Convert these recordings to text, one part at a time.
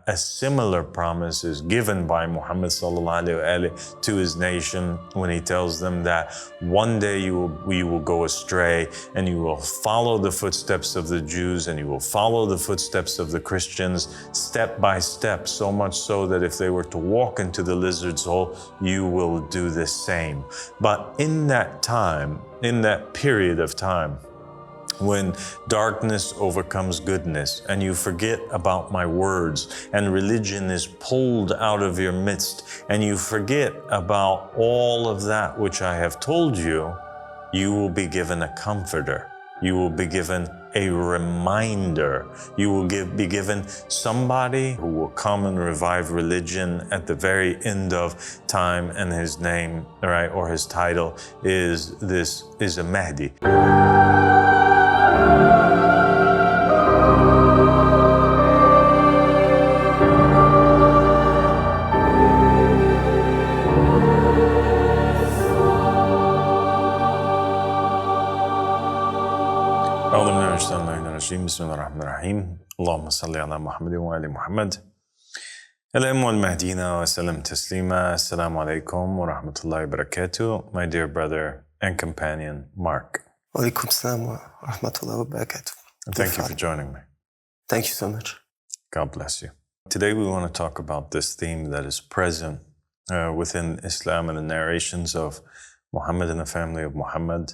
a similar promise is given by Muhammad sallallahu alaihi wasallam to his nation when he tells them that one day we will go astray and you will follow the footsteps of the Jews and you will follow the footsteps of the Christians step by step, so much so that if they were to walk into the lizard's hole, you will do the same. But in that time, in that period of time, when darkness overcomes goodness and you forget about my words and religion is pulled out of your midst and you forget about all of that which I have told you, you will be given a comforter. You will be given a reminder. You will be given somebody who will come and revive religion at the very end of time, and his name, right, or his title is a Mahdi. بسم الله الرحمن الرحيم اللهم صل على محمد وآل محمد الأم والمهدينا وسلم تسليما السلام عليكم ورحمة الله وبركاته. My dear brother and companion Marc. Walaikum salam wa rahmatullahi wa barakatuh. Thank you for joining me. Thank you so much. God bless you. Today we want to talk about this theme that is present within Islam and the narrations of Muhammad and the family of Muhammad,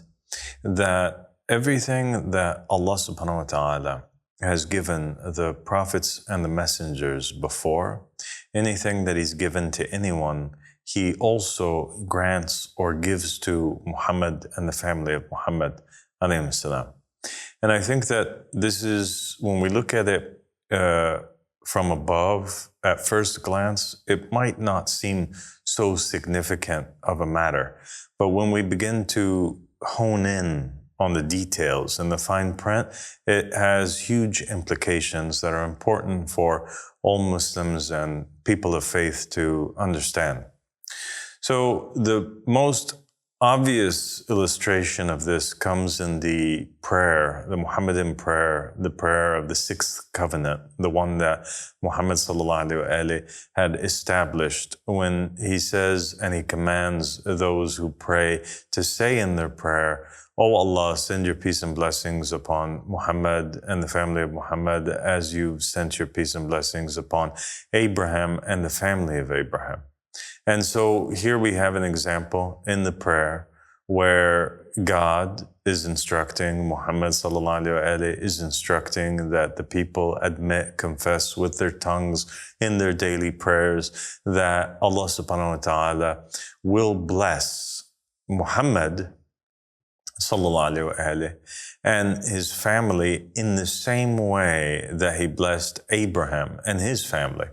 that everything that Allah subhanahu wa ta'ala has given the prophets and the messengers before, anything that He's given to anyone, He also grants or gives to Muhammad and the family of Muhammad alayhi salam. And I think that this is, when we look at it from above, at first glance, it might not seem so significant of a matter. But when we begin to hone in on the details and the fine print, it has huge implications that are important for all Muslims and people of faith to understand. So the most obvious illustration of this comes in the prayer, the Muhammadan prayer, the prayer of the sixth covenant, the one that Muhammad sallallahu alaihi wasallam had established when he says and he commands those who pray to say in their prayer, "O Allah, send your peace and blessings upon Muhammad and the family of Muhammad as you've sent your peace and blessings upon Abraham and the family of Abraham." And so here we have an example in the prayer where God is instructing, Muhammad sallallahu alaihi wasallam is instructing that the people admit, confess with their tongues in their daily prayers that Allah subhanahu wa ta'ala will bless Muhammad sallallahu alaihi wasallam and his family in the same way that He blessed Abraham and his family.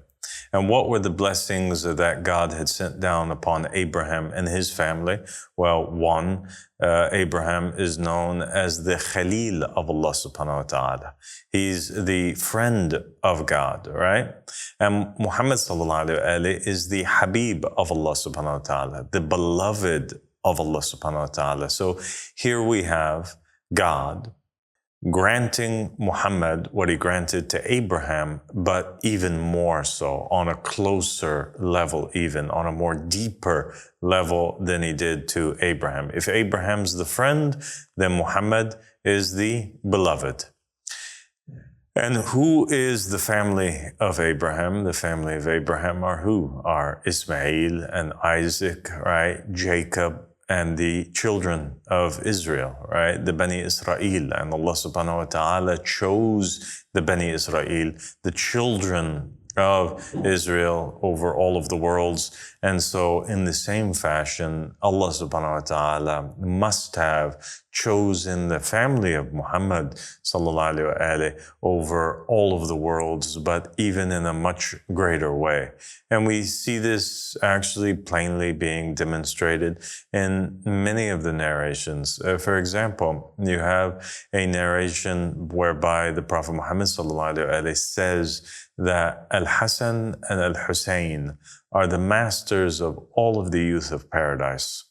And what were the blessings that God had sent down upon Abraham and his family? Well, one, Abraham is known as the Khalil of Allah subhanahu wa ta'ala. He's the friend of God, right? And Muhammad sallallahu alaihi wasallam is the Habib of Allah subhanahu wa ta'ala, the beloved of Allah subhanahu wa ta'ala. So here we have God granting Muhammad what He granted to Abraham, but even more so, on a closer level, even on a more deeper level than He did to Abraham. If Abraham's the friend, then Muhammad is the beloved. And who is the family of Abraham? The family of Abraham are who? Are Ismail and Isaac, right? Jacob, and the children of Israel, right? The Bani Israel. And Allah subhanahu wa ta'ala chose the Bani Israel, the children of Israel, over all of the worlds. And so in the same fashion, Allah subhanahu wa ta'ala must have chosen the family of Muhammad sallallahu alaihi wasallam over all of the worlds, but even in a much greater way. And we see this actually plainly being demonstrated in many of the narrations. For example, you have a narration whereby the Prophet Muhammad sallallahu alaihi wasallam says that Al-Hasan and Al-Hussein are the masters of all of the youth of paradise.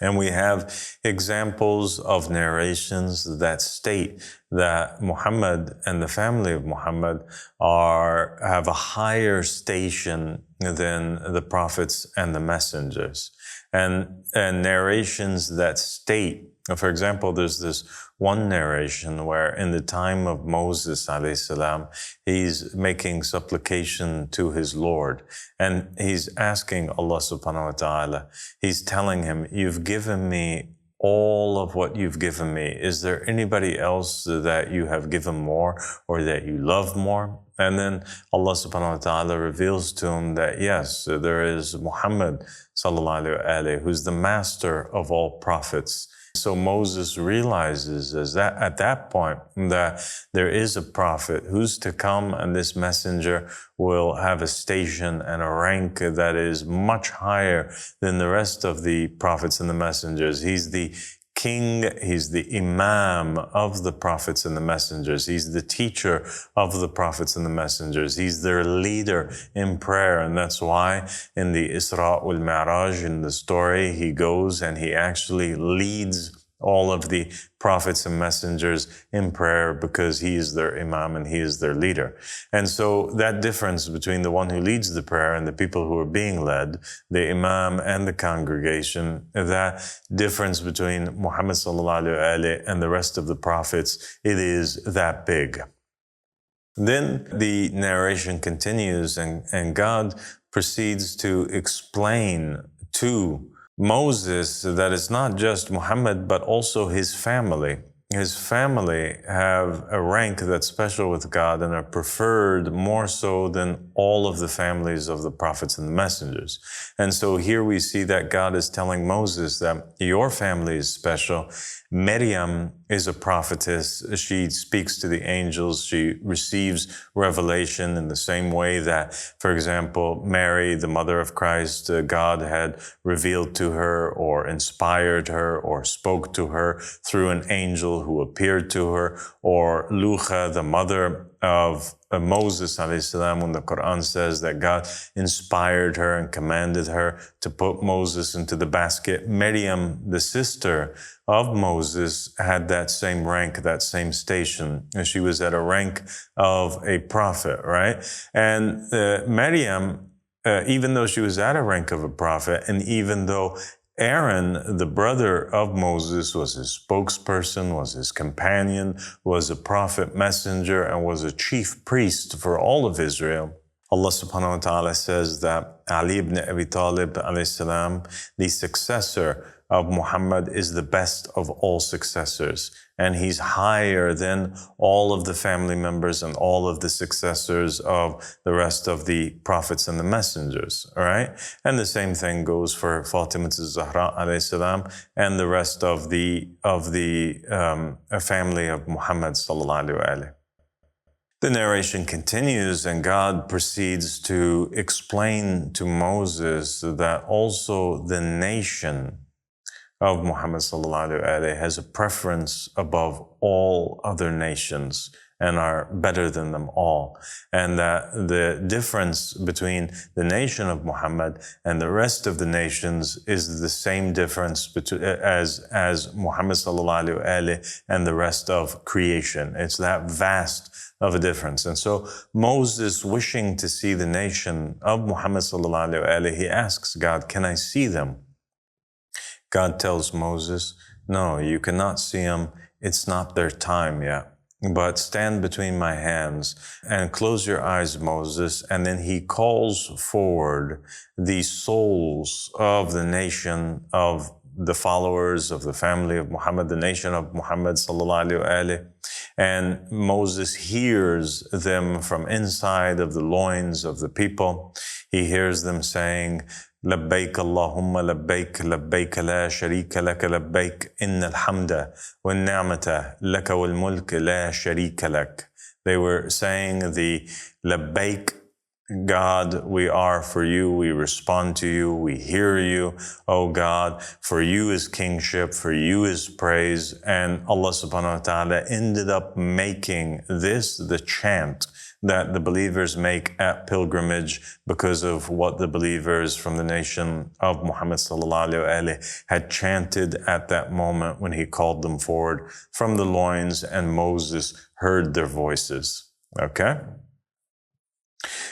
And we have examples of narrations that state that Muhammad and the family of Muhammad have a higher station than the prophets and the messengers. And narrations that state, for example, there's this one narration where in the time of Moses alayhi salam, he's making supplication to his Lord, and he's asking Allah subhanahu wa ta'ala, he's telling him, you've given me all of what you've given me. Is there anybody else that you have given more or that you love more? And then Allah subhanahu wa ta'ala reveals to him that yes, there is Muhammad sallallahu alayhi wa alayhi, who's the master of all prophets. So Moses realizes at that point that there is a prophet who's to come, and this messenger will have a station and a rank that is much higher than the rest of the prophets and the messengers. He's the king, he's the imam of the prophets and the messengers. He's the teacher of the prophets and the messengers. He's their leader in prayer. And that's why in the Isra wal Mi'raj, in the story, he goes and he actually leads all of the prophets and messengers in prayer, because he is their imam and he is their leader. And so that difference between the one who leads the prayer and the people who are being led, the imam and the congregation, that difference between Muhammad sallallahu alaihi wasallam and the rest of the prophets, it is that big. Then the narration continues, and God proceeds to explain to Moses that it's not just Muhammad, but also his family. His family have a rank that's special with God and are preferred more so than all of the families of the prophets and the messengers. And so here we see that God is telling Moses that your family is special. Maryam is a prophetess. She speaks to the angels. She receives revelation in the same way that, for example, Mary, the mother of Christ, God had revealed to her or inspired her or spoke to her through an angel who appeared to her, or Lucha, the mother of Moses alayhi salam, when the Quran says that God inspired her and commanded her to put Moses into the basket. Maryam, the sister of Moses, had that same rank, that same station. And she was at a rank of a prophet, right? And Maryam, even though she was at a rank of a prophet, and even though Aaron, the brother of Moses, was his spokesperson, was his companion, was a prophet messenger, and was a chief priest for all of Israel, Allah subhanahu wa ta'ala says that Ali ibn Abi Talib alayhi salam, the successor of Muhammad, is the best of all successors. And he's higher than all of the family members and all of the successors of the rest of the prophets and the messengers, all right? And the same thing goes for Fatima Zahra alayhi salam and the rest of the family of Muhammad sallallahu alaihi wasallam. The narration continues, and God proceeds to explain to Moses that also the nation of Muhammad sallallahu alaihi wasallam has a preference above all other nations and are better than them all. And that the difference between the nation of Muhammad and the rest of the nations is the same difference as Muhammad sallallahu alaihi wasallam and the rest of creation. It's that vast of a difference. And so Moses, wishing to see the nation of Muhammad sallallahu alaihi wasallam, he asks God, can I see them? God tells Moses, no, you cannot see them. It's not their time yet. But stand between my hands and close your eyes, Moses. And then he calls forward the souls of the nation of the followers of the family of Muhammad, the nation of Muhammad sallallahu alaihi wasallam. And Moses hears them from inside of the loins of the people. He hears them saying, لبيك اللهم لبيك لبيك لا شريك لك لبيك إن الحمد والنعمة لك والملك لا شريك لك. They were saying the لبيك, God, we are for you, we respond to you, we hear you, oh God, for you is kingship, for you is praise. And Allah subhanahu wa ta'ala ended up making this the chant that the believers make at pilgrimage because of what the believers from the nation of Muhammad sallallahu alaihi wasallam had chanted at that moment when he called them forward from the loins and Moses heard their voices. Okay?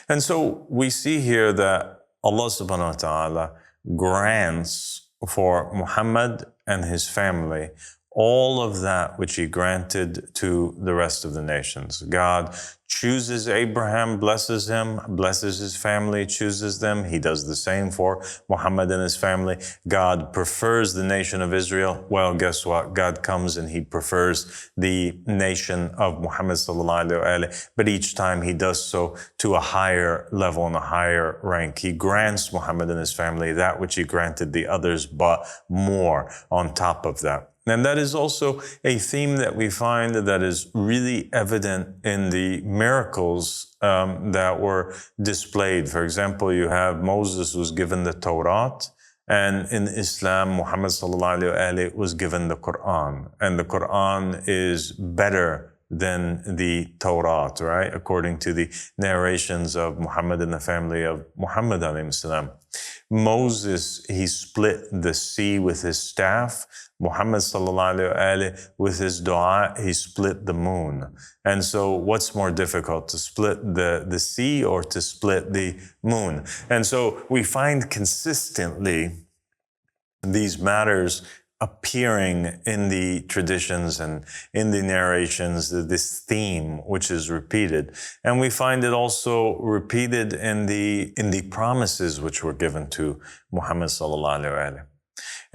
And so we see here that Allah subhanahu wa ta'ala grants for Muhammad and his family all of that which he granted to the rest of the nations. God chooses Abraham, blesses him, blesses his family, chooses them. He does the same for Muhammad and his family. God prefers the nation of Israel. Well, guess what? God comes and he prefers the nation of Muhammad sallallahu alaihi wasallam, but each time he does so to a higher level and a higher rank. He grants Muhammad and his family that which he granted the others, but more on top of that. And that is also a theme that we find that is really evident in the miracles that were displayed. For example, you have Moses was given the Torah, and in Islam, Muhammad sallallahu alaihi wasallam was given the Quran. And the Quran is better than the Torah, right? According to the narrations of Muhammad and the family of Muhammad alayhi salam. Moses, he split the sea with his staff. Muhammad sallallahu alaihi wasallam, with his dua, he split the moon. And so what's more difficult, to split the sea or to split the moon? And so we find consistently these matters appearing in the traditions and in the narrations, this theme which is repeated. And we find it also repeated in the promises which were given to Muhammad sallallahu alaihi wasallam.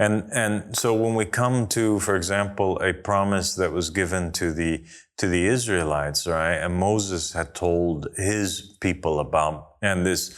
And so when we come to, for example, a promise that was given to the Israelites, right, and Moses had told his people about, and this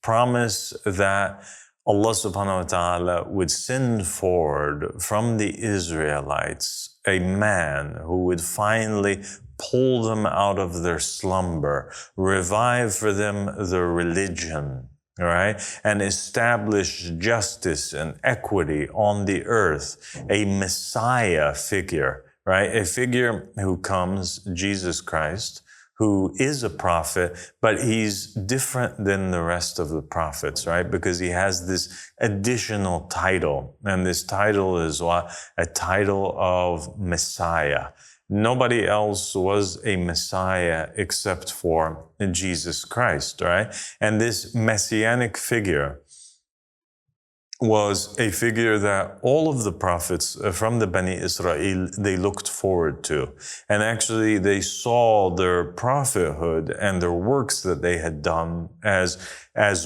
promise that Allah subhanahu wa ta'ala would send forward from the Israelites a man who would finally pull them out of their slumber, revive for them their religion, all right, and establish justice and equity on the earth, a Messiah figure, right, a figure who comes, Jesus Christ, who is a prophet, but he's different than the rest of the prophets, right? Because he has this additional title, and this title is what? A title of Messiah. Nobody else was a Messiah except for Jesus Christ, right? And this messianic figure was a figure that all of the prophets from the Bani Israel, they looked forward to. And actually they saw their prophethood and their works that they had done as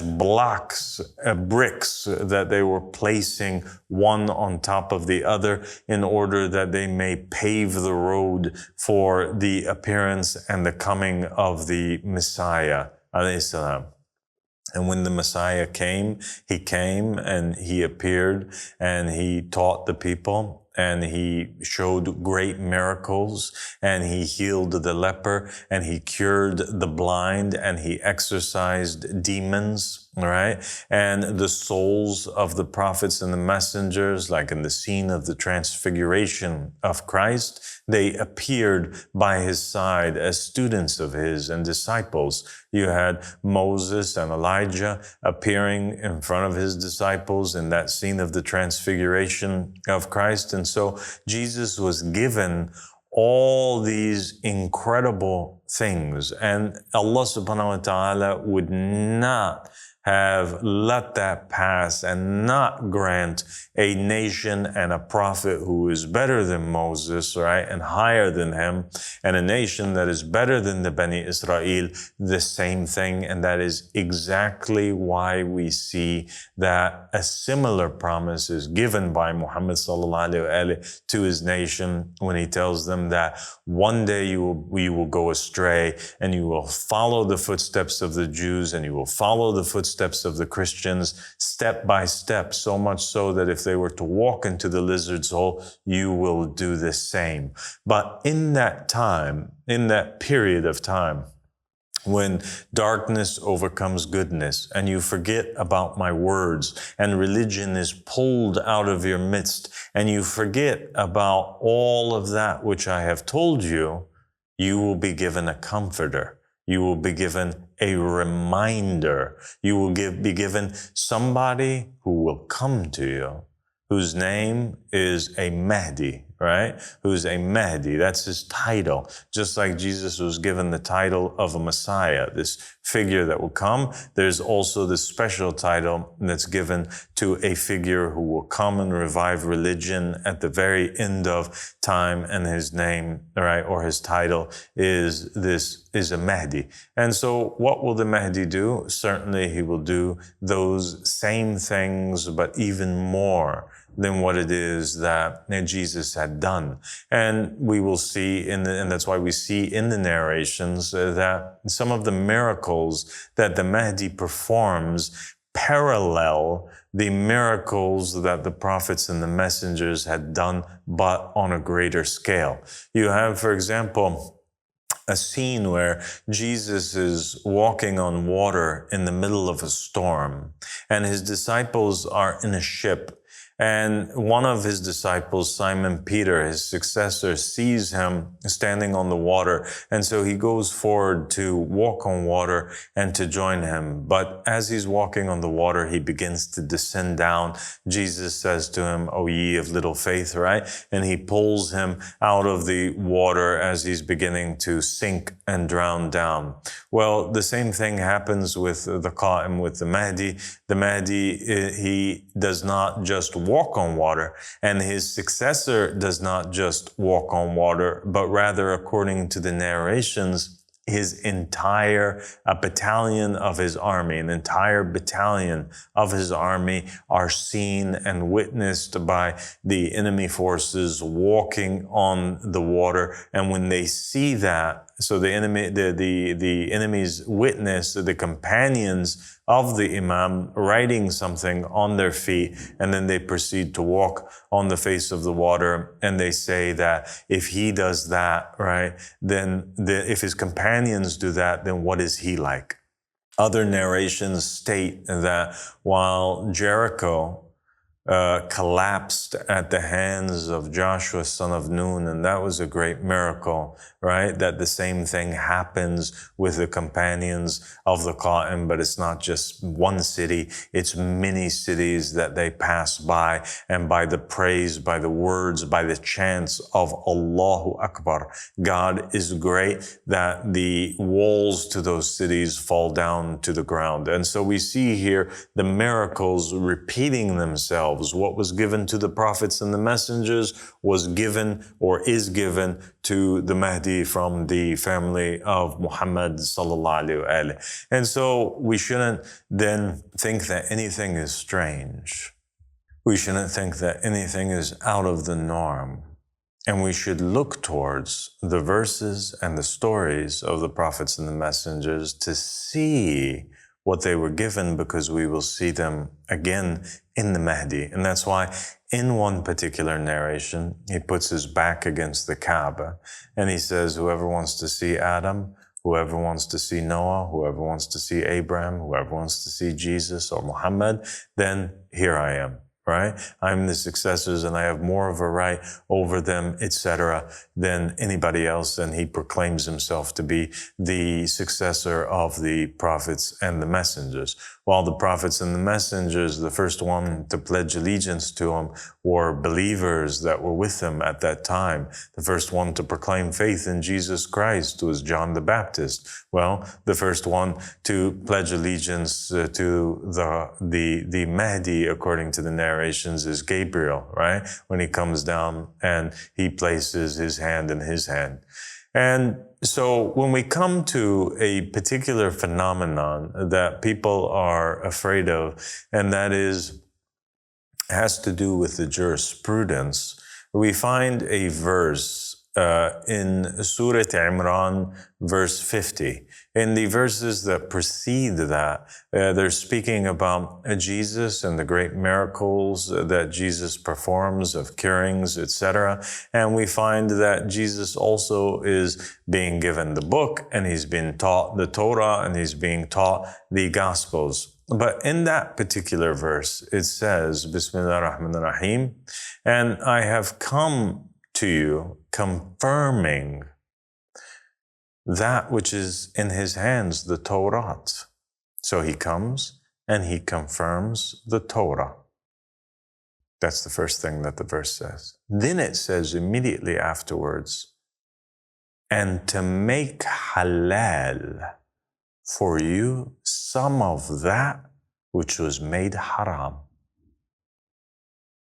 blocks, bricks that they were placing one on top of the other in order that they may pave the road for the appearance and the coming of the Messiah, alayhi salam. And when the Messiah came, he came and he appeared and he taught the people and he showed great miracles and he healed the leper and he cured the blind and he exorcised demons. All right. And the souls of the prophets and the messengers, like in the scene of the transfiguration of Christ, they appeared by his side as students of his and disciples. You had Moses and Elijah appearing in front of his disciples in that scene of the transfiguration of Christ. And so Jesus was given all these incredible things, and Allah subhanahu wa ta'ala would not have let that pass and not grant a nation and a prophet who is better than Moses, right, and higher than him, and a nation that is better than the Bani Israel, the same thing. And that is exactly why we see that a similar promise is given by Muhammad sallallahu alaihi wasallam to his nation when he tells them that one day we will go astray and you will follow the footsteps of the Jews and you will follow the footsteps of the Christians step by step, so much so that if they were to walk into the lizard's hole, you will do the same. But in that time, in that period of time, when darkness overcomes goodness and you forget about my words and religion is pulled out of your midst and you forget about all of that which I have told you, You will be given a comforter. You will be given a reminder. You will be given somebody who will come to you, whose name is a Mahdi, right? Who's a Mahdi. That's his title. Just like Jesus was given the title of a Messiah, this figure that will come, there's also this special title that's given to a figure who will come and revive religion at the very end of time, and his name, right, or his title is a Mahdi. And so what will the Mahdi do? Certainly he will do those same things, but even more than what it is that Jesus had done. And we will see and that's why we see in the narrations that some of the miracles that the Mahdi performs parallel the miracles that the prophets and the messengers had done, but on a greater scale. You have, for example, a scene where Jesus is walking on water in the middle of a storm, and his disciples are in a ship. And one of his disciples, Simon Peter, his successor, sees him standing on the water. And so he goes forward to walk on water and to join him. But as he's walking on the water, he begins to descend down. Jesus says to him, "O ye of little faith," right? And he pulls him out of the water as he's beginning to sink and drown down. Well, the same thing happens with the Qa'im, with the Mahdi. The Mahdi, he does not just walk on water, and his successor does not just walk on water, but rather, according to the narrations, his entire battalion of his army, an entire battalion of his army are seen and witnessed by the enemy forces walking on the water. And when they see that, so the enemy's witness, the companions of the Imam writing something on their feet, and then they proceed to walk on the face of the water. And they say that if he does that, right, then if his companions do that, then what is he like? Other narrations state that while Jericho collapsed at the hands of Joshua, son of Nun, and that was a great miracle, right? That the same thing happens with the companions of the Qa'im, but it's not just one city, it's many cities that they pass by, and by the praise, by the words, by the chants of Allahu Akbar, God is great, that the walls to those cities fall down to the ground. And so we see here the miracles repeating themselves. What was given to the prophets and the messengers was given or is given to the Mahdi from the family of Muhammad sallallahu alaihi wasallam. And so we shouldn't then think that anything is strange. We shouldn't think that anything is out of the norm. And we should look towards the verses and the stories of the prophets and the messengers to see what they were given, because we will see them again in the Mahdi. And that's why in one particular narration, he puts his back against the Kaaba and he says, whoever wants to see Adam, whoever wants to see Noah, whoever wants to see Abraham, whoever wants to see Jesus or Muhammad, then here I am. Right? I'm the successors and I have more of a right over them, etc., than anybody else. And he proclaims himself to be the successor of the prophets and the messengers. While the prophets and the messengers, the first one to pledge allegiance to him were believers that were with him at that time. The first one to proclaim faith in Jesus Christ was John the Baptist. Well, the first one to pledge allegiance to the Mahdi, according to the narrations, is Gabriel, right? When he comes down and he places his hand in his hand. And so when we come to a particular phenomenon that people are afraid of, and that has to do with the jurisprudence, we find a verse in Surah Imran, verse 50. In the verses that precede that, they're speaking about Jesus and the great miracles that Jesus performs of curings, etc. And we find that Jesus also is being given the book, and he's being taught the Torah, and he's being taught the Gospels. But in that particular verse, it says, Bismillah ar-Rahman ar-Rahim, and I have come to you confirming that which is in his hands, the Torah. So he comes and he confirms the Torah. That's the first thing that the verse says. Then it says immediately afterwards, and to make halal for you some of that which was made haram.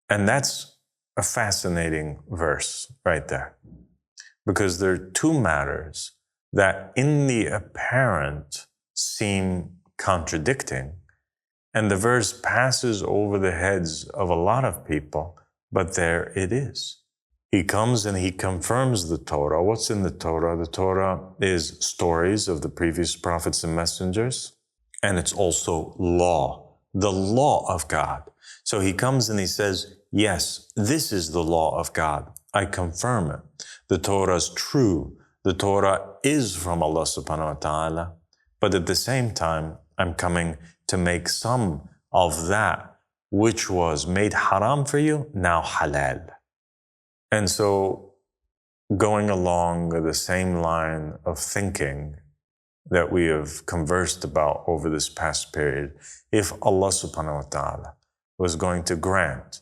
And that's a fascinating verse right there, because there are two matters that in the apparent seem contradicting, and the verse passes over the heads of a lot of people, but there it is. He comes and he confirms the Torah. What's in the Torah? The Torah is stories of the previous prophets and messengers, and it's also law, the law of God. So he comes and he says, yes, this is the law of God. I confirm it. The Torah is true. The Torah is from Allah subhanahu wa ta'ala. But at the same time, I'm coming to make some of that which was made haram for you, now halal. And so going along the same line of thinking that we have conversed about over this past period, if Allah subhanahu wa ta'ala was going to grant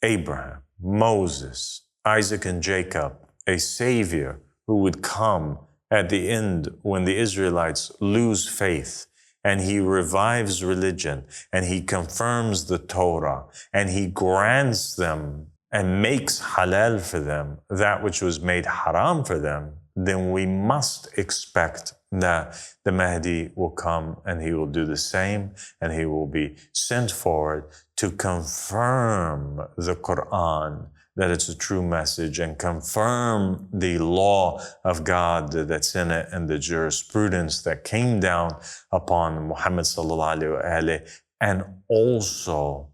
Abraham, Moses, Isaac and Jacob a savior who would come at the end when the Israelites lose faith, and he revives religion, and he confirms the Torah, and he grants them and makes halal for them that which was made haram for them, then we must expect that the Mahdi will come and he will do the same, and he will be sent forward to confirm the Quran, that it's a true message, and confirm the law of God that's in it and the jurisprudence that came down upon Muhammad sallallahu alaihi wasallam. And also,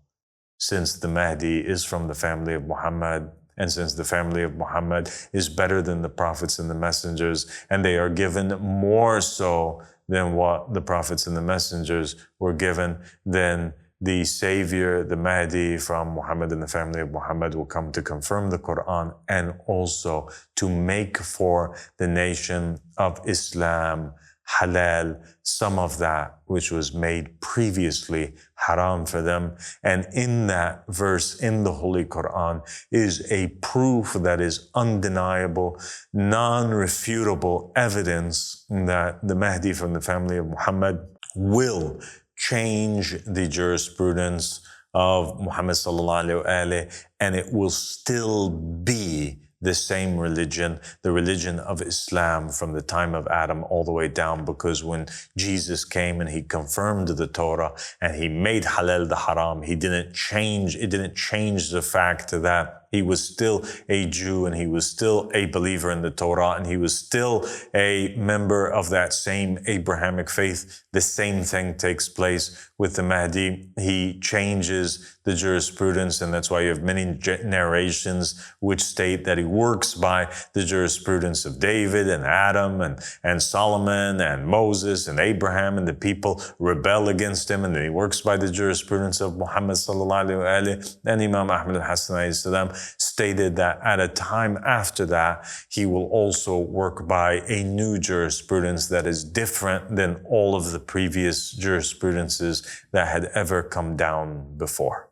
since the Mahdi is from the family of Muhammad, and since the family of Muhammad is better than the prophets and the messengers, and they are given more so than what the prophets and the messengers were given, then the Savior, the Mahdi from Muhammad and the family of Muhammad, will come to confirm the Quran and also to make for the nation of Islam halal some of that which was made previously haram for them. And in that verse in the Holy Quran is a proof that is undeniable, non-refutable evidence that the Mahdi from the family of Muhammad will change the jurisprudence of Muhammad sallallahu alaihi wasallam, and it will still be the same religion, the religion of Islam from the time of Adam all the way down, because when Jesus came and he confirmed the Torah and he made halal the haram, it didn't change the fact that he was still a Jew and he was still a believer in the Torah and he was still a member of that same Abrahamic faith. The same thing takes place with the Mahdi. He changes the jurisprudence, and that's why you have many narrations which state that he works by the jurisprudence of David and Adam and Solomon and Moses and Abraham, and the people rebel against him, and then he works by the jurisprudence of Muhammad sallallahu alaihi wasallam. And Imam Ahmad al-Hassan alayhi salam stated that at a time after that, he will also work by a new jurisprudence that is different than all of the previous jurisprudences that had ever come down before.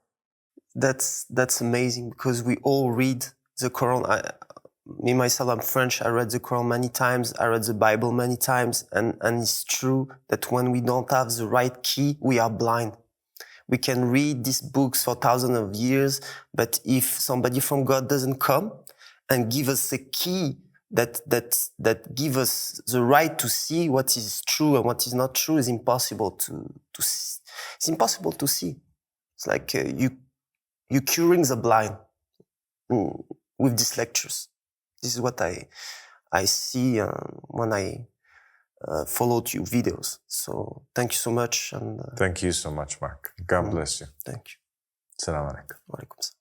That's amazing, because we all read the Quran. Me, myself, I'm French. I read the Quran many times. I read the Bible many times. And it's true that when we don't have the right key, we are blind. We can read these books for thousands of years, but if somebody from God doesn't come and give us a key that give us the right to see what is true and what is not true, is impossible to see. It's impossible to see. It's like you curing the blind with these lectures. This is what I see when I followed your videos. So thank you so much. And thank you so much, Marc. God bless you. Thank you. Assalamu alaikum. Wa alaikum salam.